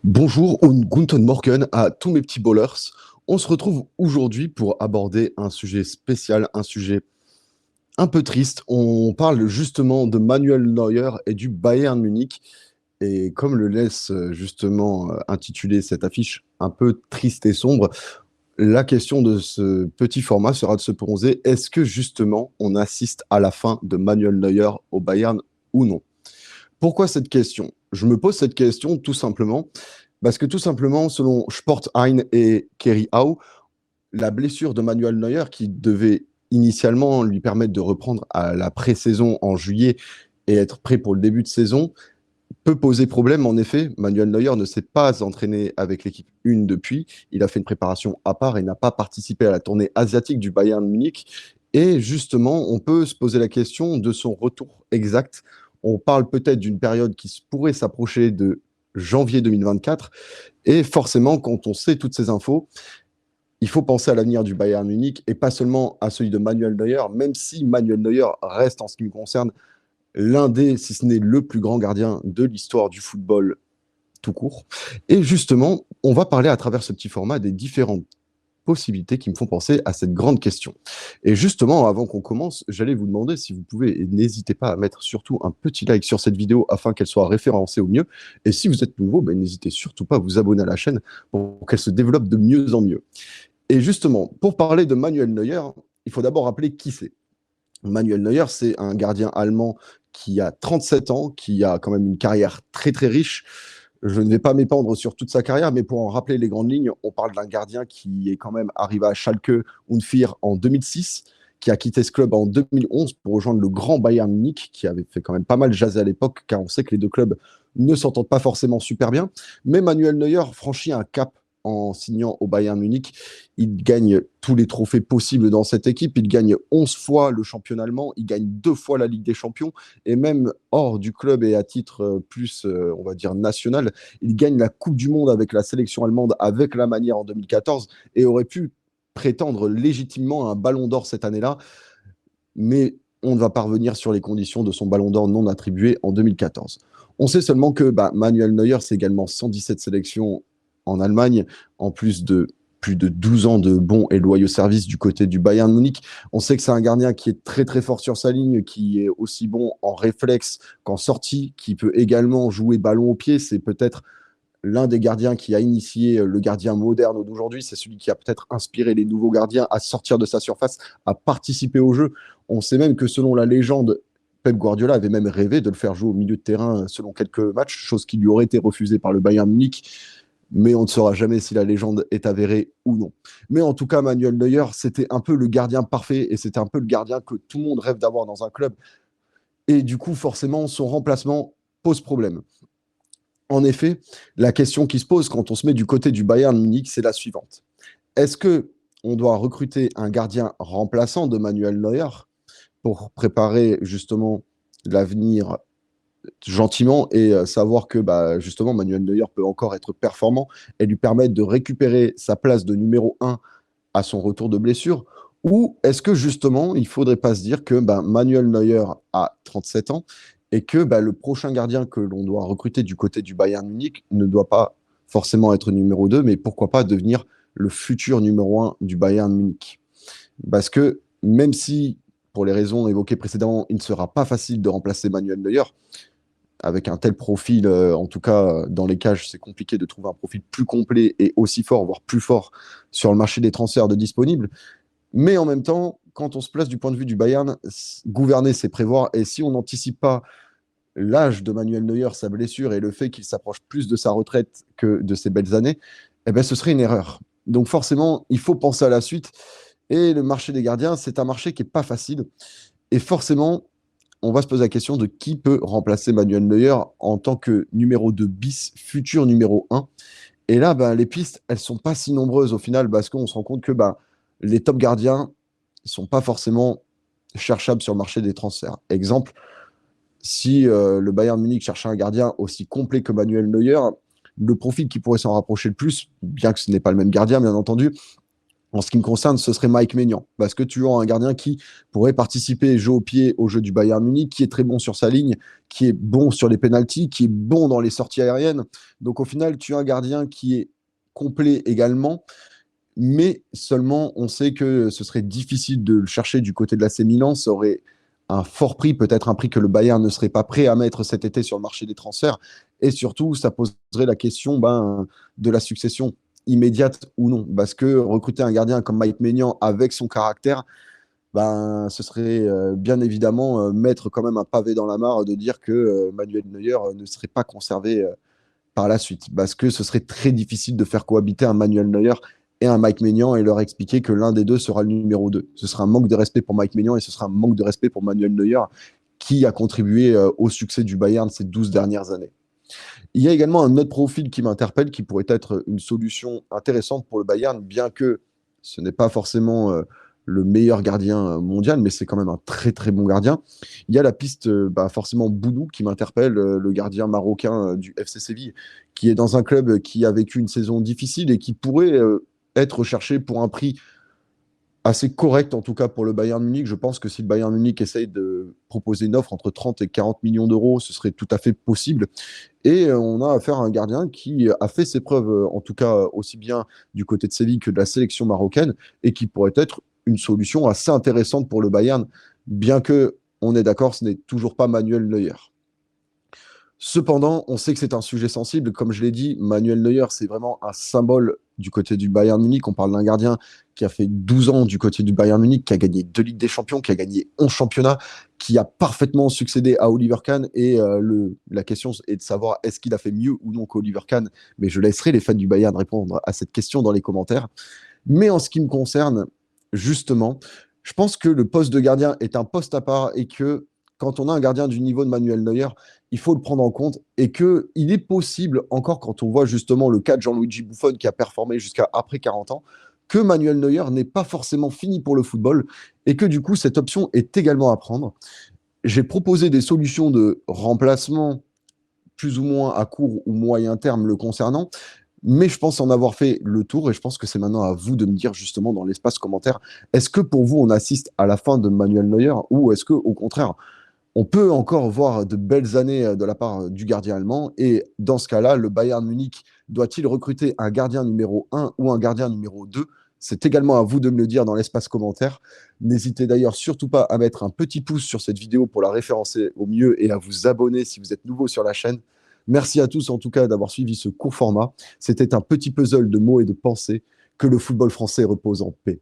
Bonjour und guten Morgen à tous mes petits ballers. On se retrouve aujourd'hui pour aborder un sujet spécial, un sujet un peu triste. On parle justement de Manuel Neuer et du Bayern Munich. Et comme le laisse justement intituler cette affiche un peu triste et sombre, la question de ce petit format sera de se poser, est-ce que justement on assiste à la fin de Manuel Neuer au Bayern ou non? Pourquoi cette question? Je me pose cette question tout simplement parce que tout simplement, selon Sportheim et Kerry Howe, la blessure de Manuel Neuer, qui devait initialement lui permettre de reprendre à la pré-saison en juillet et être prêt pour le début de saison, peut poser problème. En effet, Manuel Neuer ne s'est pas entraîné avec l'équipe 1 depuis. Il a fait une préparation à part et n'a pas participé à la tournée asiatique du Bayern Munich. Et justement, on peut se poser la question de son retour exact. On parle peut-être d'une période qui pourrait s'approcher de janvier 2024. Et forcément, quand on sait toutes ces infos, il faut penser à l'avenir du Bayern Munich et pas seulement à celui de Manuel Neuer, même si Manuel Neuer reste, en ce qui me concerne, l'un des, si ce n'est le plus grand gardien de l'histoire du football tout court. Et justement, on va parler à travers ce petit format des différentes possibilités qui me font penser à cette grande question. Et justement, avant qu'on commence, j'allais vous demander si vous pouvez, et n'hésitez pas à mettre surtout un petit like sur cette vidéo afin qu'elle soit référencée au mieux. Et si vous êtes nouveau, ben, n'hésitez surtout pas à vous abonner à la chaîne pour qu'elle se développe de mieux en mieux. Et justement, pour parler de Manuel Neuer, il faut d'abord rappeler qui c'est. Manuel Neuer, c'est un gardien allemand qui a 37 ans, qui a quand même une carrière très très riche. Je ne vais pas m'épandre sur toute sa carrière, mais pour en rappeler les grandes lignes, on parle d'un gardien qui est quand même arrivé à Schalke 04 en 2006, qui a quitté ce club en 2011 pour rejoindre le grand Bayern Munich, qui avait fait quand même pas mal jaser à l'époque, car on sait que les deux clubs ne s'entendent pas forcément super bien. Mais Manuel Neuer franchit un cap en signant au Bayern Munich. Il gagne tous les trophées possibles dans cette équipe. Il gagne 11 fois le championnat allemand. Il gagne 2 fois la Ligue des Champions. Et même hors du club et à titre plus, on va dire, national, il gagne la Coupe du Monde avec la sélection allemande, avec la manière en 2014, et aurait pu prétendre légitimement à un ballon d'or cette année-là. Mais on ne va pas revenir sur les conditions de son ballon d'or non attribué en 2014. On sait seulement que Manuel Neuer, c'est également 117 sélections en Allemagne, en plus de plus de 12 ans de bons et loyaux services du côté du Bayern Munich. On sait que c'est un gardien qui est très très fort sur sa ligne, qui est aussi bon en réflexe qu'en sortie, qui peut également jouer ballon au pied. C'est peut-être l'un des gardiens qui a initié le gardien moderne d'aujourd'hui. C'est celui qui a peut-être inspiré les nouveaux gardiens à sortir de sa surface, à participer au jeu. On sait même que selon la légende, Pep Guardiola avait même rêvé de le faire jouer au milieu de terrain selon quelques matchs, chose qui lui aurait été refusée par le Bayern Munich. Mais on ne saura jamais si la légende est avérée ou non. Mais en tout cas, Manuel Neuer, c'était un peu le gardien parfait et c'était un peu le gardien que tout le monde rêve d'avoir dans un club. Et du coup, forcément, son remplacement pose problème. En effet, la question qui se pose quand on se met du côté du Bayern Munich, c'est la suivante. Est-ce que on doit recruter un gardien remplaçant de Manuel Neuer pour préparer justement l'avenir gentiment et savoir que justement Manuel Neuer peut encore être performant et lui permettre de récupérer sa place de numéro 1 à son retour de blessure? Ou est-ce que justement, il ne faudrait pas se dire que Manuel Neuer a 37 ans et que le prochain gardien que l'on doit recruter du côté du Bayern Munich ne doit pas forcément être numéro 2, mais pourquoi pas devenir le futur numéro 1 du Bayern Munich? Parce que même si, pour les raisons évoquées précédemment, il ne sera pas facile de remplacer Manuel Neuer, avec un tel profil, en tout cas dans les cages, c'est compliqué de trouver un profil plus complet et aussi fort, voire plus fort sur le marché des transferts de disponibles. Mais en même temps, quand on se place du point de vue du Bayern, gouverner, c'est prévoir. Et si on n'anticipe pas l'âge de Manuel Neuer, sa blessure et le fait qu'il s'approche plus de sa retraite que de ses belles années, eh ben, ce serait une erreur. Donc forcément, il faut penser à la suite. Et le marché des gardiens, c'est un marché qui n'est pas facile. Et forcément, on va se poser la question de qui peut remplacer Manuel Neuer en tant que numéro 2 bis, futur numéro 1. Et là, les pistes, elles ne sont pas si nombreuses au final parce qu'on se rend compte que les top gardiens ne sont pas forcément cherchables sur le marché des transferts. Exemple, si le Bayern Munich cherchait un gardien aussi complet que Manuel Neuer, le profil qui pourrait s'en rapprocher le plus, bien que ce n'est pas le même gardien, bien entendu, En ce qui me concerne, ce serait Mike Maignan, parce que tu as un gardien qui pourrait participer et jouer au pied au jeu du Bayern Munich, qui est très bon sur sa ligne, qui est bon sur les pénaltys, qui est bon dans les sorties aériennes. Donc au final, tu as un gardien qui est complet également, mais seulement on sait que ce serait difficile de le chercher du côté de l'AC Milan. Ça aurait un fort prix, peut-être un prix que le Bayern ne serait pas prêt à mettre cet été sur le marché des transferts. Et surtout, ça poserait la question de la succession immédiate ou non. Parce que recruter un gardien comme Mike Maignan avec son caractère, ce serait bien évidemment mettre quand même un pavé dans la mare de dire que Manuel Neuer ne serait pas conservé par la suite. Parce que ce serait très difficile de faire cohabiter un Manuel Neuer et un Mike Maignan et leur expliquer que l'un des deux sera le numéro 2. Ce sera un manque de respect pour Mike Maignan et ce sera un manque de respect pour Manuel Neuer qui a contribué au succès du Bayern ces 12 dernières années. Il y a également un autre profil qui m'interpelle qui pourrait être une solution intéressante pour le Bayern, bien que ce n'est pas forcément le meilleur gardien mondial, mais c'est quand même un très très bon gardien. Il y a la piste forcément Bounou qui m'interpelle, le gardien marocain du FC Séville, qui est dans un club qui a vécu une saison difficile et qui pourrait être recherché pour un prix assez correct, en tout cas pour le Bayern Munich. Je pense que si le Bayern Munich essaye de proposer une offre entre 30 et 40 millions d'euros, ce serait tout à fait possible. Et on a affaire à un gardien qui a fait ses preuves, en tout cas aussi bien du côté de Séville que de la sélection marocaine, et qui pourrait être une solution assez intéressante pour le Bayern, bien que, on est d'accord, ce n'est toujours pas Manuel Neuer. Cependant, on sait que c'est un sujet sensible. Comme je l'ai dit, Manuel Neuer, c'est vraiment un symbole du côté du Bayern Munich. On parle d'un gardien qui a fait 12 ans du côté du Bayern Munich, qui a gagné 2 Ligues des Champions, qui a gagné 11 championnats, qui a parfaitement succédé à Oliver Kahn. Et la question est de savoir est-ce qu'il a fait mieux ou non qu'Oliver Kahn. Mais je laisserai les fans du Bayern répondre à cette question dans les commentaires. Mais en ce qui me concerne, justement, je pense que le poste de gardien est un poste à part et que quand on a un gardien du niveau de Manuel Neuer, il faut le prendre en compte et qu'il est possible, encore quand on voit justement le cas de Gianluigi Buffon qui a performé jusqu'à après 40 ans, que Manuel Neuer n'est pas forcément fini pour le football et que du coup, cette option est également à prendre. J'ai proposé des solutions de remplacement plus ou moins à court ou moyen terme le concernant, mais je pense en avoir fait le tour et je pense que c'est maintenant à vous de me dire justement dans l'espace commentaire, est-ce que pour vous on assiste à la fin de Manuel Neuer ou est-ce que au contraire on peut encore voir de belles années de la part du gardien allemand et dans ce cas-là, le Bayern Munich doit-il recruter un gardien numéro 1 ou un gardien numéro 2? C'est également à vous de me le dire dans l'espace commentaire. N'hésitez d'ailleurs surtout pas à mettre un petit pouce sur cette vidéo pour la référencer au mieux et à vous abonner si vous êtes nouveau sur la chaîne. Merci à tous en tout cas d'avoir suivi ce court format. C'était un petit puzzle de mots et de pensées. Que le football français repose en paix.